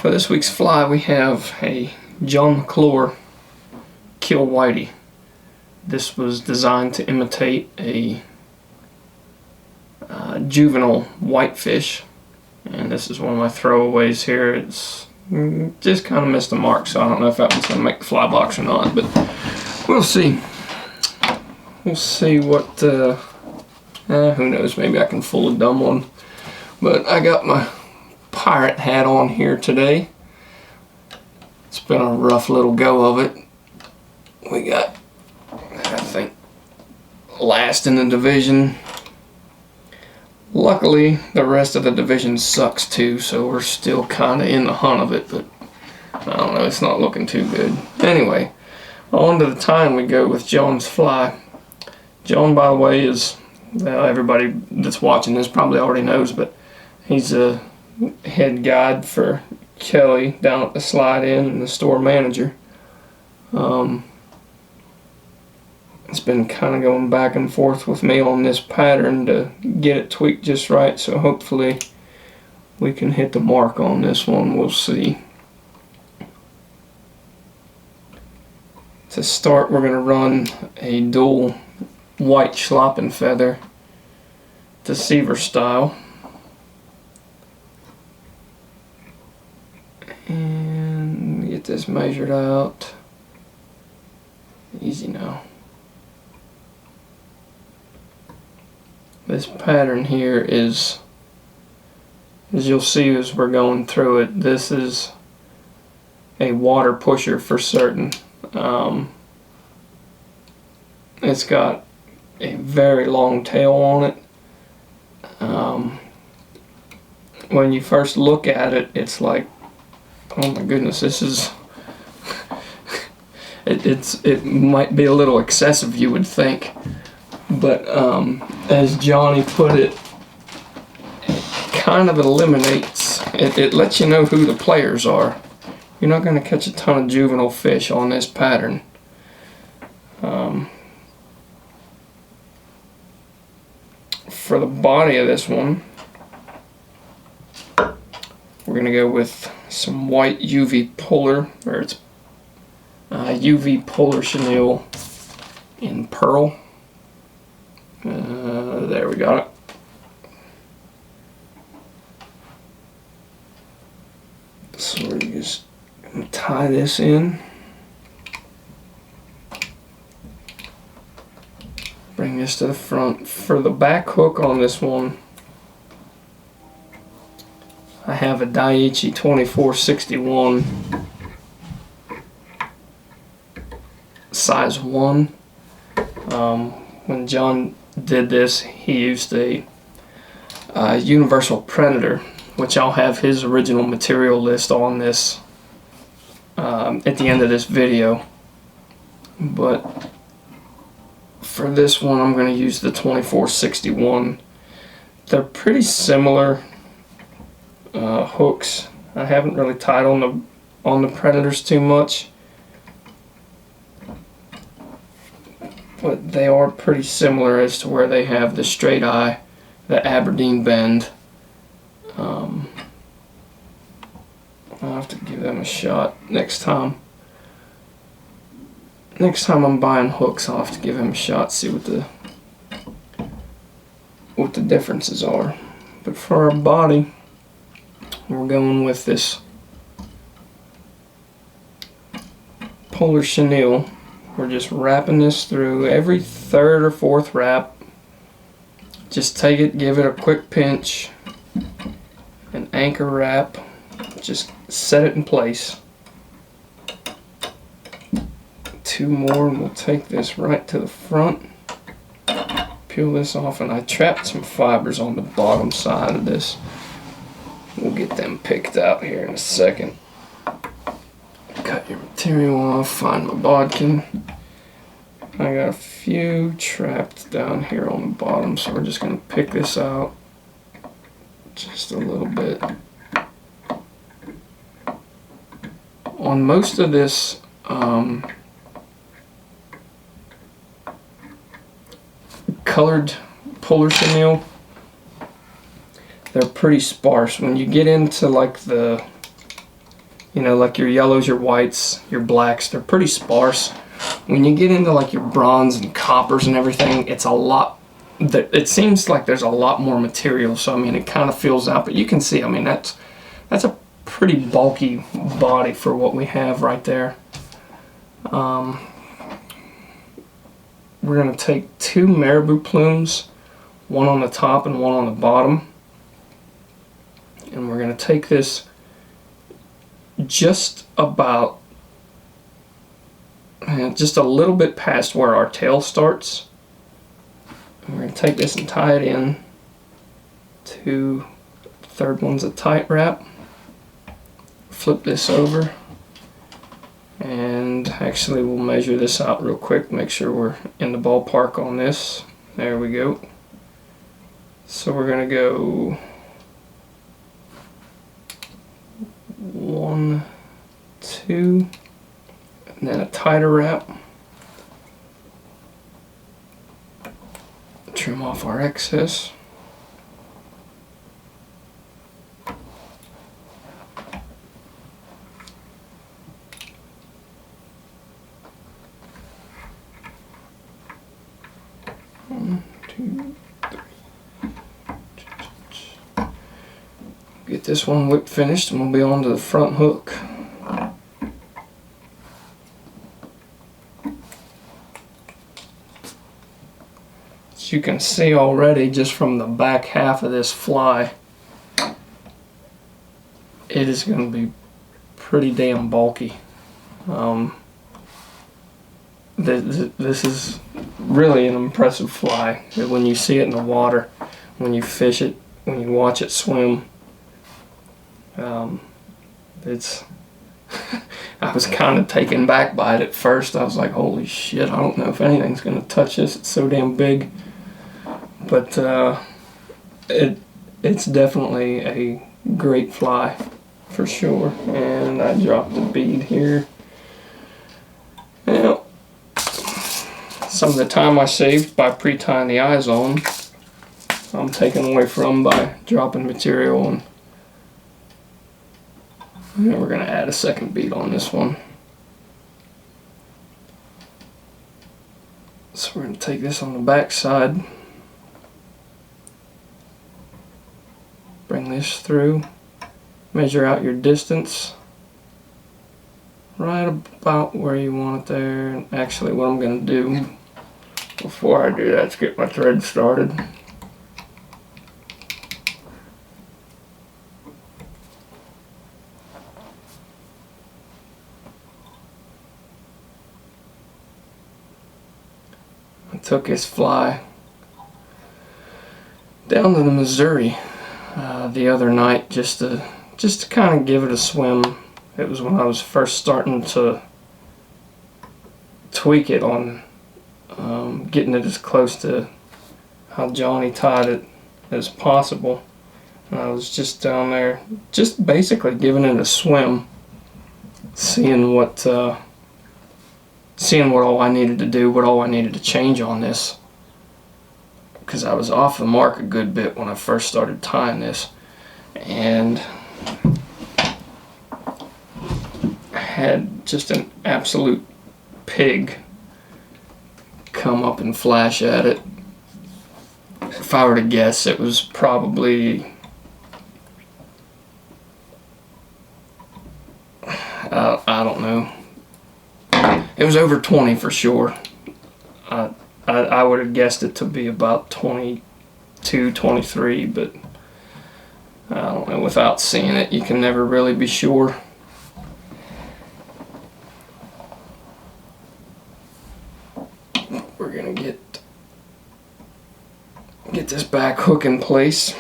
For this week's fly, we have a John McClure Kill Whitey. This was designed to imitate a juvenile whitefish, and this is one of my throwaways here. It's just kind of missed the mark, so I don't know if that one's going to make the fly box or not, but we'll see. We'll see what, who knows, maybe I can fool a dumb one. But I got my pirate hat on here today. It's been a rough little go of it. We got, I think, last in the division. Luckily, the rest of the division sucks too, so we're still kind of in the hunt of it, but I don't know, it's not looking too good. Anyway, on to the time we go with John's fly. John, by the way, is, everybody that's watching this probably already knows, but he's a head guide for Kelly down at the Slide Inn and the store manager. It's been kind of going back and forth with me on this pattern to get it tweaked just right, so hopefully we can hit the mark on this one. We'll see. To start, we're going to run a dual white schlop feather, deceiver style. And get this measured out. Easy now. This pattern here is, as you'll see as we're going through it, this is a water pusher for certain. It's got a very long tail on it. When you first look at it, it's like, oh my goodness, this is it might be a little excessive, you would think, but as Johnny put it, kind of eliminates it lets you know who the players are. You're not going to catch a ton of juvenile fish on this pattern. For the body of this one, we're going to go with some white UV polar, or it's UV polar chenille in pearl. There we got it. So we're just going to tie this in. Bring this to the front. For the back hook on this one, I have a Daiichi 2461 size 1. When John did this, he used a Universal Predator, which I'll have his original material list on this at the end of this video. But for this one, I'm going to use the 2461. They're pretty similar hooks. I haven't really tied on the Predators too much, but they are pretty similar as to where they have the straight eye, the Aberdeen bend. I'll have to give them a shot next time. Next time I'm buying hooks, I'll have to give him a shot, see what the differences are. But for our body, we're going with this polar chenille. We're just wrapping this through every third or fourth wrap. Just take it, give it a quick pinch, an anchor wrap, just set it in place. 2 more and we'll take this right to the front. Peel this off, and I trapped some fibers on the bottom side of this. We'll get them picked out here in a second. Cut your material off, find my bodkin. I got a few trapped down here on the bottom, so we're just going to pick this out just a little bit. On most of this colored polar chenille, they're pretty sparse. When you get into like the You know, like your yellows, your whites, your blacks, they're pretty sparse. When you get into like your bronze and coppers and everything, it's a lot, it seems like there's a lot more material, so I mean it kind of fills out, but you can see, I mean that's a pretty bulky body for what we have right there. We're going to take 2 marabou plumes, one on the top and one on the bottom, and we're going to take this just about, just a little bit past where our tail starts. And we're going to take this and tie it in to, the third one's a tight wrap. Flip this over, and actually we'll measure this out real quick, make sure we're in the ballpark on this. There we go. So we're going to go 1, 2, and then a tighter wrap. Trim off our excess. Get this one whip finished and we'll be on to the front hook. As you can see already, just from the back half of this fly, it is going to be pretty damn bulky. This is really an impressive fly. When you see it in the water, when you fish it, when you watch it swim, it's I was kind of taken back by it at first. I was like, holy shit, I don't know if anything's going to touch this. It's so damn big. But it's definitely a great fly for sure. And I dropped a bead here. Now, some of the time I saved by pre-tying the eyes on, I'm taken away from by dropping material, and we're going to add a second bead on this one. So we're going to take this on the back side, bring this through, measure out your distance right about where you want it there. And actually what I'm going to do before I do that is get my thread started. I took this fly down to the Missouri the other night just to kind of give it a swim. It was when I was first starting to tweak it on getting it as close to how Johnny tied it as possible. And I was just down there, just basically giving it a swim, seeing what all I needed to do, what all I needed to change on this. Because I was off the mark a good bit when I first started tying this, and I had just an absolute pig come up and flash at it. If I were to guess, it was probably I don't know. It was over 20 for sure. I would have guessed it to be about 22, 23, but I don't know. Without seeing it, you can never really be sure. We're gonna get this back hook in place.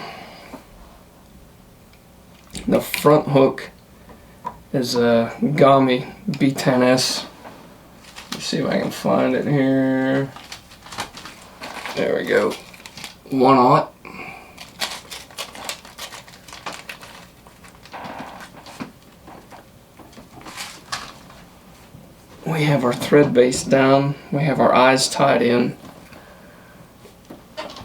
The front hook is a Gami B10S. Let's see if I can find it here. There we go. 1/0. We have our thread base down. We have our eyes tied in.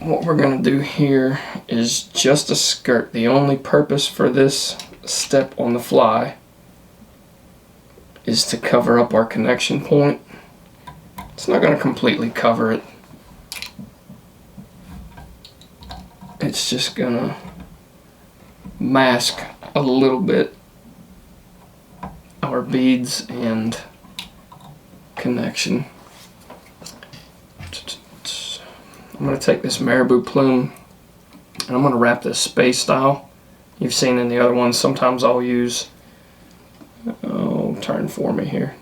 What we're going to do here is just a skirt. The only purpose for this step on the fly is to cover up our connection point. It's not going to completely cover it. It's just going to mask a little bit our beads and connection. I'm going to take this marabou plume and I'm going to wrap this space style. You've seen in the other ones, sometimes I'll use, turn for me here.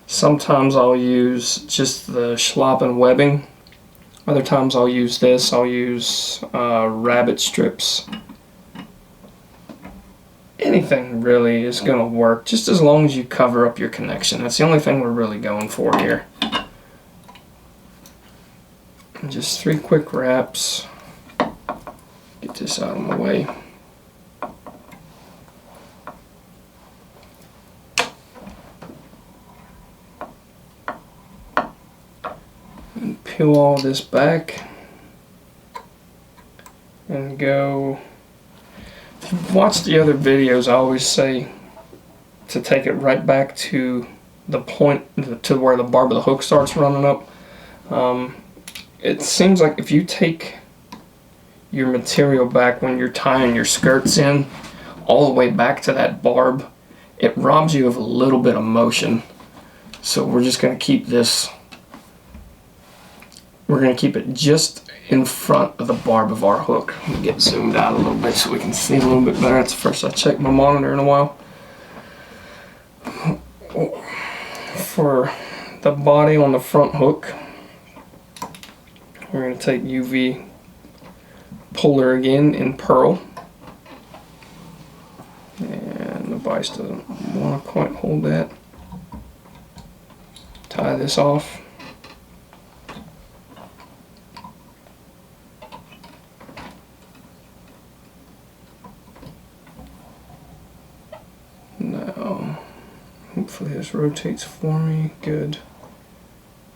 Sometimes I'll use just the schlappen webbing. Other times I'll use this. I'll use rabbit strips. Anything really is going to work, just as long as you cover up your connection. That's the only thing we're really going for here. And just 3 quick wraps. Get this out of my way. And peel all this back and go. If you've watched the other videos, I always say to take it right back to the point, to where the barb of the hook starts running up. It seems like if you take your material back when you're tying your skirts in, all the way back to that barb, it robs you of a little bit of motion. So we're just going to keep this, we're going to keep it just in front of the barb of our hook. Let me get zoomed out a little bit so we can see a little bit better. That's the first I checked my monitor in a while. For the body on the front hook, we're going to take UV puller again in pearl. And the vise doesn't want to quite hold that. Tie this off. Now, hopefully this rotates for me. Good.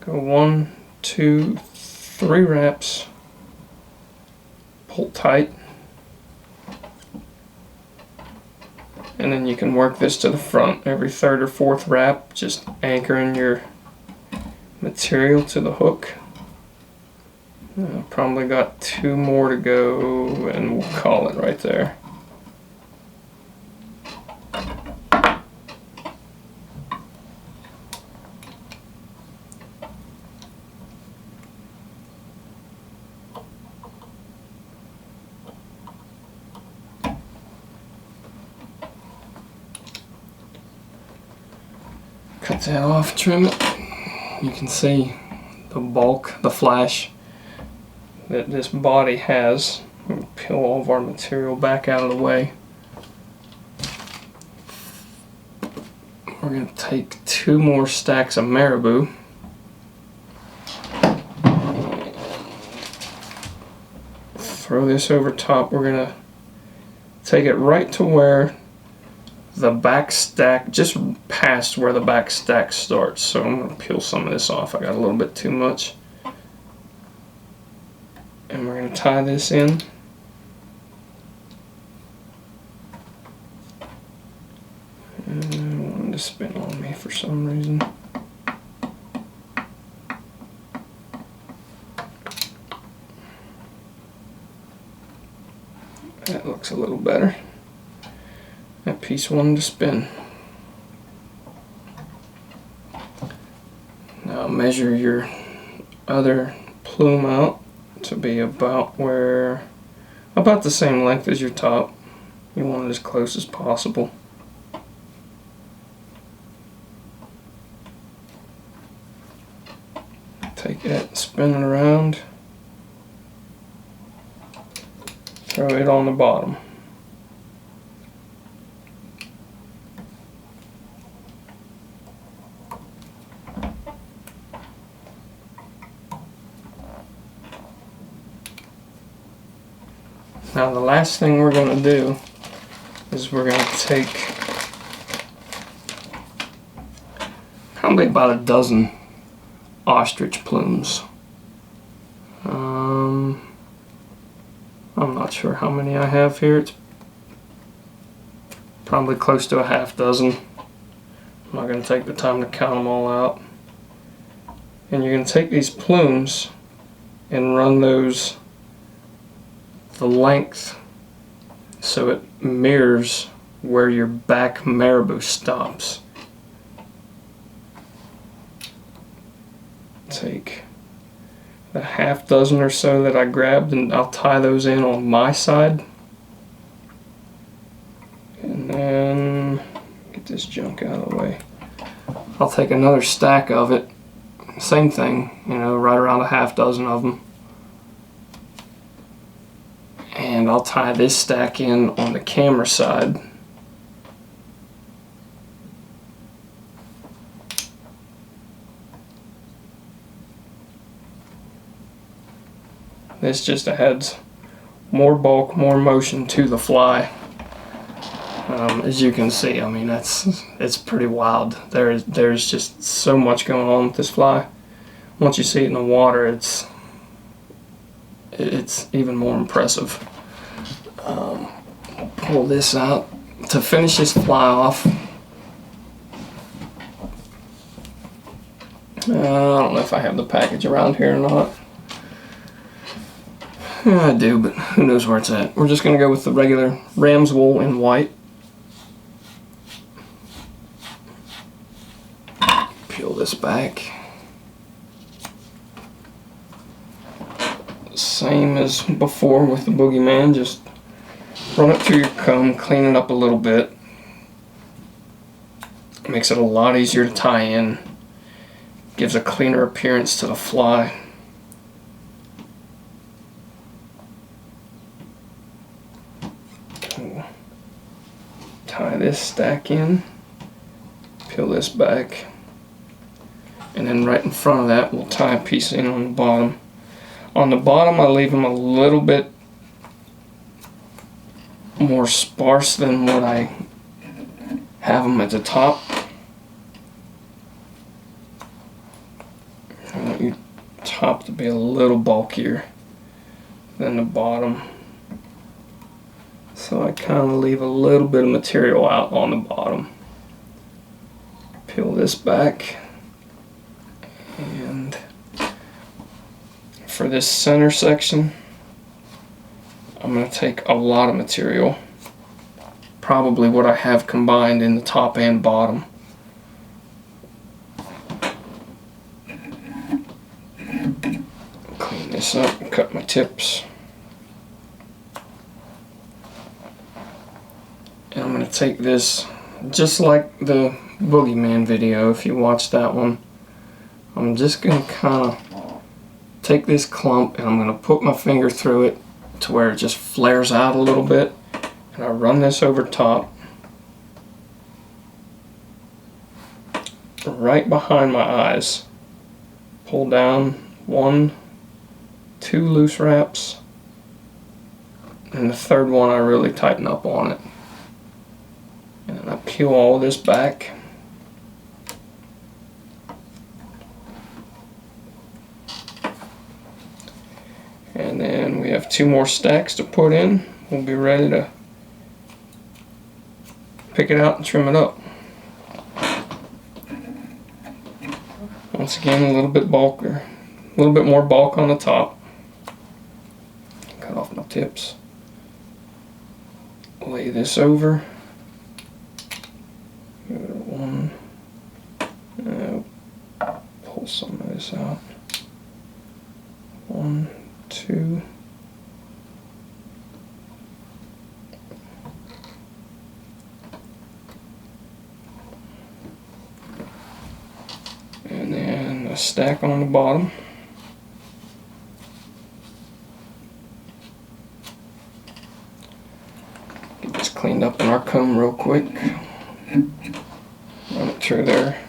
Go 1, 2, 3 wraps. Pull tight. And then you can work this to the front. Every 3rd or 4th wrap, just anchoring your material to the hook. I've probably got 2 more to go, and we'll call it right there. Cut that off, trim it. You can see the bulk, the flash that this body has. We'll peel all of our material back out of the way. We're going to take 2 more stacks of marabou. Throw this over top. We're going to take it right to where the back stack, just past where the back stack starts. So I'm going to peel some of this off. I got a little bit too much. And we're going to tie this in. And I wanted to spin on me for some reason. That looks a little better. That piece wanted to spin. Now measure your other plume out to be about the same length as your top. You want it as close as possible. Take it, spin it around, throw it on the bottom. Now the last thing we're going to do is we're going to take probably about a dozen ostrich plumes. I'm not sure how many I have here. It's probably close to a half dozen. I'm not going to take the time to count them all out. And you're going to take these plumes and run those the length so it mirrors where your back marabou stops. Take the half dozen or so that I grabbed and I'll tie those in on my side. And then get this junk out of the way. I'll take another stack of it. Same thing, you know, right around a half dozen of them. And I'll tie this stack in on the camera side. This just adds more bulk, more motion to the fly. As you can see, I mean, it's pretty wild. There's just so much going on with this fly. Once you see it in the water, it's even more impressive. Pull this out to finish this fly off. I don't know if I have the package around here or not. Yeah, I do, but who knows where it's at. We're just going to go with the regular ram's wool in white. Peel this back. Same as before with the boogeyman, just run it through your comb, clean it up a little bit. Makes it a lot easier to tie in. Gives a cleaner appearance to the fly. Tie this stack in, peel this back, and then right in front of that we'll tie a piece in on the bottom. On the bottom I leave them a little bit more sparse than what I have them at the top. I want your top to be a little bulkier than the bottom. So I kind of leave a little bit of material out on the bottom. Peel this back, and for this center section I'm going to take a lot of material, probably what I have combined in the top and bottom. Clean this up and cut my tips. And I'm going to take this, just like the boogeyman video, if you watched that one, I'm just going to kind of take this clump and I'm going to put my finger through it to where it just flares out a little bit, and I run this over top, right behind my eyes. Pull down 1, 2 loose wraps, and the third one I really tighten up on it. And then I peel all of this back. And then we have 2 more stacks to put in. We'll be ready to pick it out and trim it up. Once again, a little bit bulkier, a little bit more bulk on the top. Cut off my tips. Lay this over. Give it a 1. Pull some of this out. 1, 2. And then a stack on the bottom. Get this cleaned up in our comb real quick. Run it through there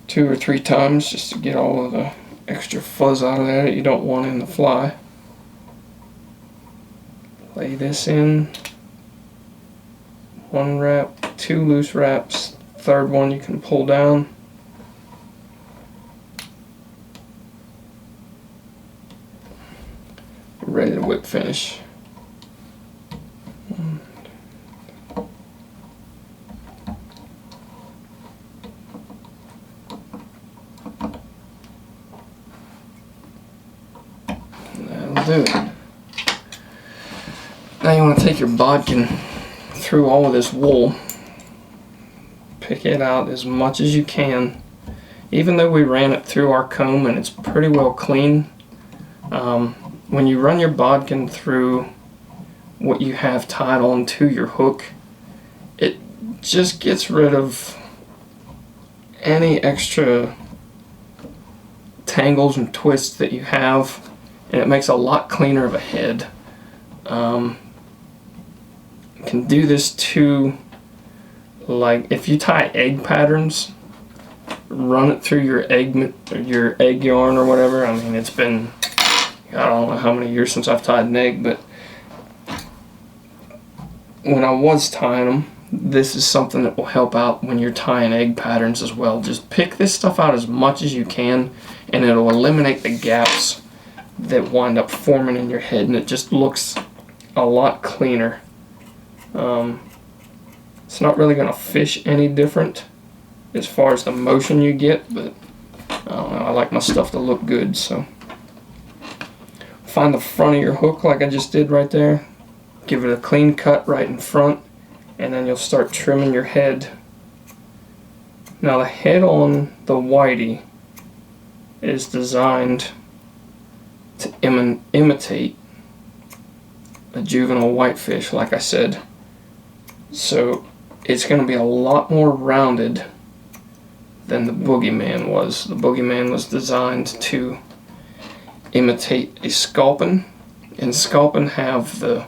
2 or 3 times just to get all of the extra fuzz out of there that you don't want in the fly. Lay this in. 1 wrap, 2 loose wraps, third one you can pull down. Ready to whip finish. that'll do it. Now you want to take your bodkin through all of this wool. Pick it out as much as you can. Even though we ran it through our comb and it's pretty well clean, when you run your bodkin through what you have tied onto your hook, it just gets rid of any extra tangles and twists that you have, and it makes a lot cleaner of a head. You can do this too, like if you tie egg patterns, run it through your egg yarn or whatever. I mean, it's been, I don't know how many years since I've tied an egg, but when I was tying them, this is something that will help out when you're tying egg patterns as well. Just pick this stuff out as much as you can, and it'll eliminate the gaps that wind up forming in your head, and it just looks a lot cleaner. It's not really going to fish any different as far as the motion you get, but I don't know, I like my stuff to look good. So find the front of your hook like I just did right there, give it a clean cut right in front, and then you'll start trimming your head. Now the head on the Whitey is designed to imitate a juvenile whitefish, like I said. So it's going to be a lot more rounded than the boogeyman was. The boogeyman was designed to imitate a sculpin, and sculpin have the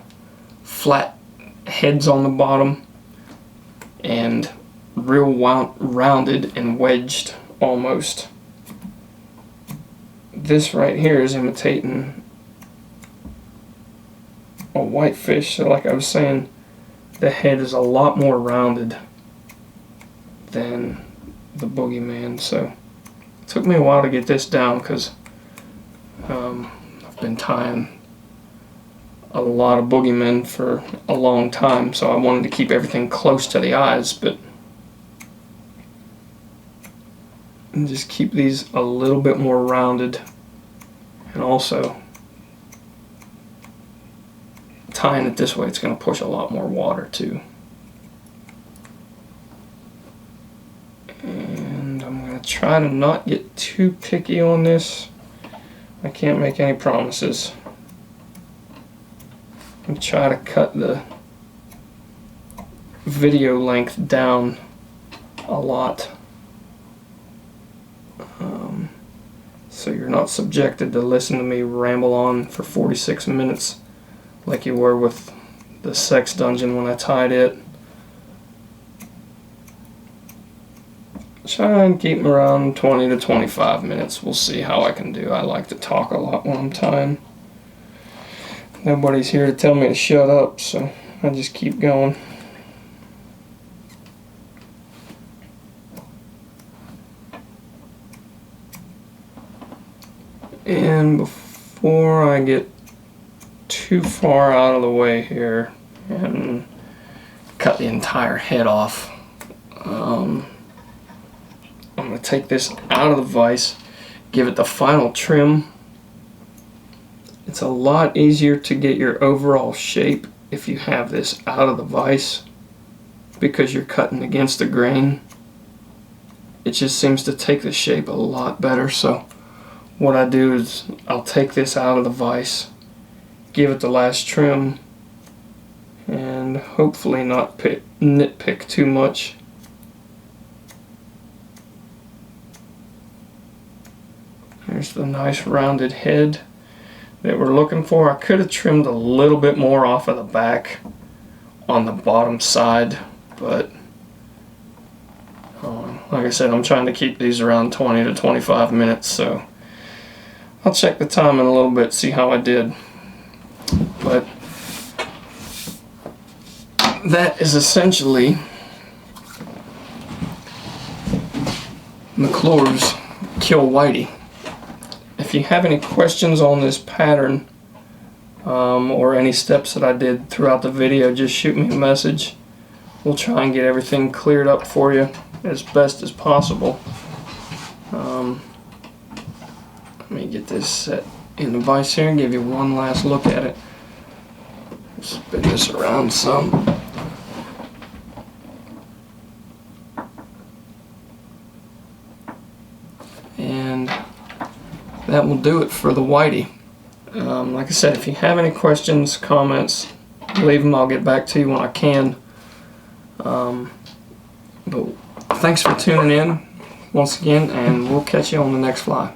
flat heads on the bottom and real rounded and wedged almost. This right here is imitating a whitefish, so like I was saying, the head is a lot more rounded than the boogeyman. So it took me a while to get this down because I've been tying a lot of boogeymen for a long time, so I wanted to keep everything close to the eyes, but and just keep these a little bit more rounded, and also tying it this way, it's going to push a lot more water too. And I'm going to try to not get too picky on this. I can't make any promises. I'm try to cut the video length down a lot, so you're not subjected to listen to me ramble on for 46 minutes like you were with the sex dungeon when I tied it. Try and keep them around 20 to 25 minutes. We'll see how I can do. I like to talk a lot when I'm tying. Nobody's here to tell me to shut up, so I just keep going. And before I get too far out of the way here and cut the entire head off, I'm going to take this out of the vise, give it the final trim. It's a lot easier to get your overall shape if you have this out of the vise because you're cutting against the grain. It just seems to take the shape a lot better. So what I do is I'll take this out of the vise, give it the last trim, and hopefully not nitpick too much. There's the nice rounded head that we're looking for. I could have trimmed a little bit more off of the back on the bottom side, but like I said, I'm trying to keep these around 20 to 25 minutes, so I'll check the time in a little bit, see how I did. But that is essentially McClure's Kill Whitey. If you have any questions on this pattern or any steps that I did throughout the video, just shoot me a message. We'll try and get everything cleared up for you as best as possible. Let me get this set in the vise here and give you one last look at it. Spin this around some. And that will do it for the Whitey. Like I said, if you have any questions, comments, leave them. I'll get back to you when I can. But thanks for tuning in once again, and we'll catch you on the next fly.